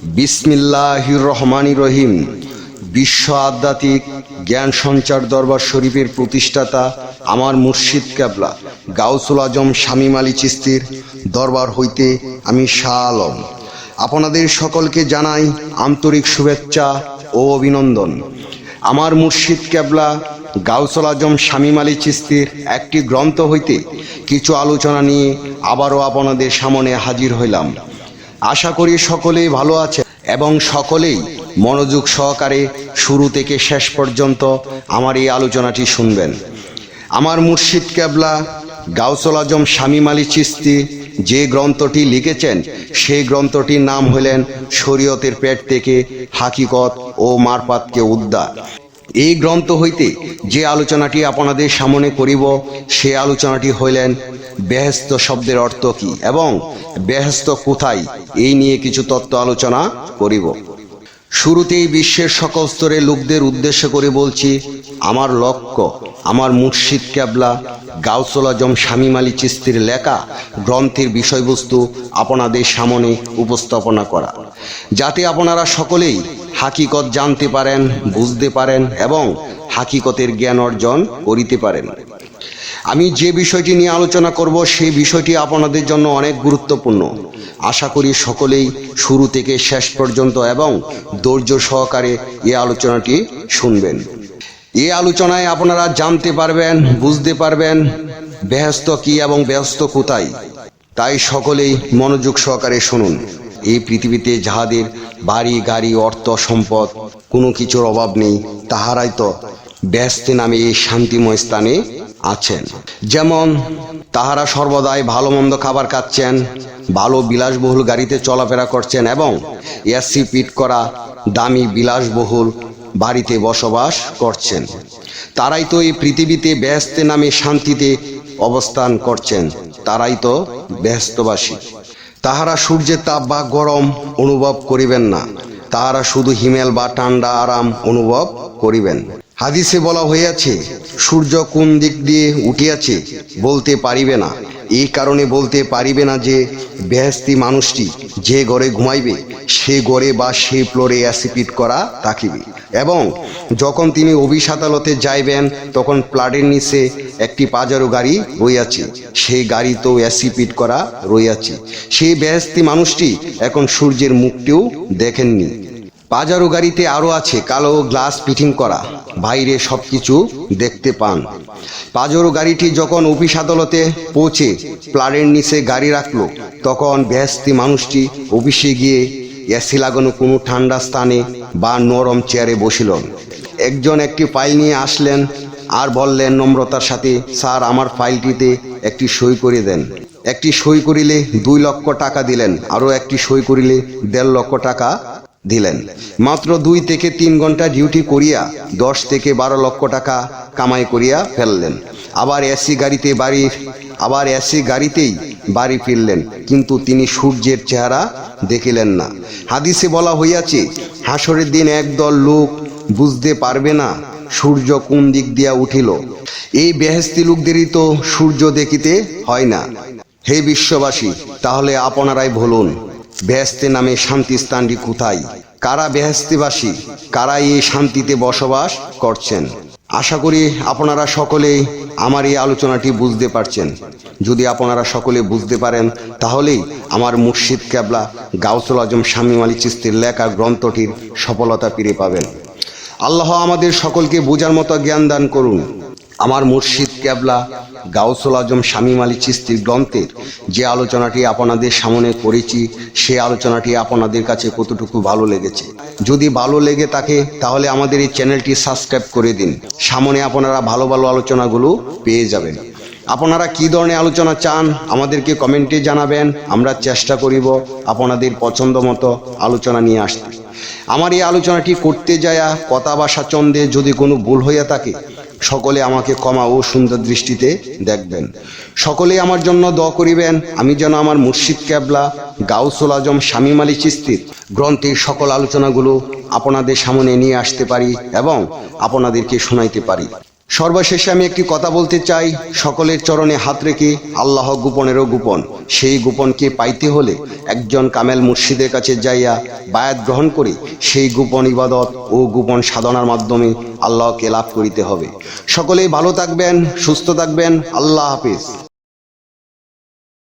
বিসমিল্লাহির রহমানির রহিম। বিশ্ব আধ্যাত্মিক জ্ঞান সঞ্চার দরবার শরীফের প্রতিষ্ঠাতা আমার মুর্শিদ কেবলা গাউসুল আজম শামীম আলী চিশতির দরবার হইতে আমি শাহ আলম আপনাদের সকলকে জানাই আন্তরিক শুভেচ্ছা ও অভিনন্দন। আমার মুর্শিদ কেবলা গাউসুল আজম শামীম আলী চিশতির একটি গ্রন্থ হইতে কিছু আলোচনা নিয়ে আবারও আপনাদের সামনে হাজির হইলাম। আশা করি সকলেই ভালো আছে এবং সকলেই মনোযোগ সহকারে শুরু থেকে শেষ পর্যন্ত আমার এই আলোচনাটি শুনবেন। আমার মুর্শিদ কেবলা গাউসুল আজম শামীম আলী চিশতি যে গ্রন্থটি লিখেছেন সেই গ্রন্থটির নাম হলেন শরীয়তের পেট থেকে হাকিকত ও মারফাতকে উদ্ধার। এই গ্রন্থ হইতে যে আলোচনাটি আপনাদের সামনে করিব সে আলোচনাটি হইলেন বেহেশত শব্দের অর্থ কি এবং বেহেশত কোথায়, এই নিয়ে কিছু তত্ত্ব আলোচনা করিব। শুরুতেই বিশ্বের সকল স্তরের লোকদের উদ্দেশ্য করে বলছি, আমার লক্ষ্য আমার মুর্শিদ কেবলা গাউসুল আজম শামীম আলী চিশতির লেখা গ্রন্থের বিষয়বস্তু আপনাদের সামনে উপস্থাপনা করা, যাতে আপনারা সকলেই হাকিকত জানতে পারেন, বুঝতে পারেন এবং হাকিকতের জ্ঞান অর্জন করিতে পারেন। আমি যে বিষয়টি নিয়ে আলোচনা করব সেই বিষয়টি আপনাদের জন্য অনেক গুরুত্বপূর্ণ। আশা করি সকলেই শুরু থেকে শেষ পর্যন্ত এবং ধৈর্য সহকারে এই আলোচনাটি শুনবেন। এই আলোচনায় আপনারা জানতে পারবেন, বুঝতে পারবেন বেহেশত কি এবং বেহেশত কোথায়। তাই সকলেই মনোযোগ সহকারে শুনুন। এই পৃথিবীতে যাহাদের বাড়ি গাড়ি অর্থ সম্পদ কোনো কিছুর অভাব নেই, তাহারাই তো বেহেশতে নামে এই শান্তিময় স্থানে আছেন। যেমন তাহারা সর্বদাই ভালো মন্দ খাবার খাচ্ছেন, ভালো বিলাসবহুল গাড়িতে চলাফেরা করছেন এবং এসি ফিট করা দামি বিলাসবহুল বাড়িতে বসবাস করছেন। তারাই তো এই পৃথিবীতে বেহেশতে নামে শান্তিতে অবস্থান করছেন, তারাই তো বেহেশতবাসী। তাহারা সূর্যের তাপ বা গরম অনুভব করিবেন না, তাহারা শুধু হিমেল বা ঠান্ডা আরাম অনুভব করিবেন। হাদিসে বলা হইয়াছে, সূর্য কোন দিক দিয়ে উঠিয়াছে বলতে পারিবে না। এই কারণে বলতে পারিবে না যে বেহেশতি মানুষটি যে ঘরে ঘুমাইবে সে ঘরে বা সে ফ্লোরে অ্যাসিপিট করা থাকিবে এবং যখন তিনি অফিস আদালতে যাইবেন তখন প্লাটের নিচে একটি পাজারো গাড়ি রইয়াছে, সেই গাড়ি তো অ্যাসিপিট করা রইয়াছে। সেই বেহেশতি মানুষটি এখন সূর্যের মুখটিও দেখেননি। পাজারো গাড়িতে আরও আছে কালো গ্লাস ফিটিং করা, বাইরে সব কিছু দেখতে পান। পাজারো গাড়িটি যখন অফিস আদালতে পৌঁছে প্লাটের নিচে গাড়ি রাখলো তখন বেহেশতি মানুষটি অফিসে গিয়ে এসি লাগানো কোনো ঠান্ডা স্থানে বা নরম চেয়ারে বসিলেন। একজন একটি ফাইল নিয়ে আসলেন আর বললেন নম্রতার সাথে, স্যার আমার ফাইলটিতে একটি সই করে দেন। একটি সই করিলে 2 লক্ষ টাকা দিলেন, আরও একটি সই করিলে 1.5 লক্ষ টাকা দিলেন। মাত্র 2 থেকে 3 ঘন্টা ডিউটি করিয়া 10 থেকে 12 লক্ষ টাকা কামাই করিয়া ফেললেন। আবার এসি গাড়িতেই বাড়ি ফিরলেন, কিন্তু তিনি সূর্যের চেহারা দেখিলেন না। হাদিসে বলা হইয়াছে, হাসরের দিন একদল লোক বুঝতে পারবে না সূর্য কোন দিক দিয়া উঠিল। এই বেহেশতি লোকদেরই তো সূর্য দেখিতে হয় না। হে বিশ্ববাসী, তাহলে আপনারাই বলুন বেহেশতে নামে শান্তি স্থানটি কোথায়? কারা বেহেশতিবাসী? কারা এই শান্তিতে বসবাস করছেন? আশা করি আপনারা সকলেই আমার এই আলোচনাটি বুঝতে পারছেন। যদি আপনারা সকলে বুঝতে পারেন তাহলেই আমার মুর্শিদ কেবলা গাউসুল আজম শামীম আলী চিশতির লেখা গ্রন্থটির সফলতা ফিরে পাবেন। আল্লাহ আমাদের সকলকে বোঝার মতো জ্ঞান দান করুন। আমার মুর্শিদ কেবলা গাউসুল আজম শামীম আলী চিশতির গ্রন্থের যে আলোচনাটি আপনাদের সামনে করেছি সে আলোচনাটি আপনাদের কাছে কতটুকু ভালো লেগেছে। যদি ভালো লেগে থাকে তাহলে আমাদের এই চ্যানেলটি সাবস্ক্রাইব করে দিন। সামনে আপনারা ভালো ভালো আলোচনাগুলো পেয়ে যাবেন। আপনারা কী ধরনের আলোচনা চান আমাদেরকে কমেন্টে জানাবেন, আমরা চেষ্টা করিব আপনাদের পছন্দ মতো আলোচনা নিয়ে আসতে। আমার এই আলোচনাটি করতে যায়া কথা ভাষা চন্দে যদি কোনো ভুল হইয়া থাকে সকলে আমাকে ক্ষমা ও সুন্দর দৃষ্টিতে দেখবেন। সকলে আমার জন্য দোয়া করিবেন, আমি যেন আমার মুর্শিদ কেবলা গাউসুল আজম শামীম আলী চিশতির গ্রন্থের সকল আলোচনাগুলো আপনাদের সামনে নিয়ে আসতে পারি এবং আপনাদেরকে শোনাইতে পারি। সর্বশেষে আমি একটি কথা বলতে চাই, সকলের চরণে হাত রেখে আল্লাহ গোপনেরও গোপন, সেই গোপনকে পাইতে হলে একজন কামেল মুর্শিদের কাছে যাইয়া বায়াত গ্রহণ করে সেই গোপন ইবাদত ও গোপন সাধনার মাধ্যমে আল্লাহকে লাভ করিতে হবে। সকলেই ভালো থাকবেন, সুস্থ থাকবেন। আল্লাহ হাফিজ।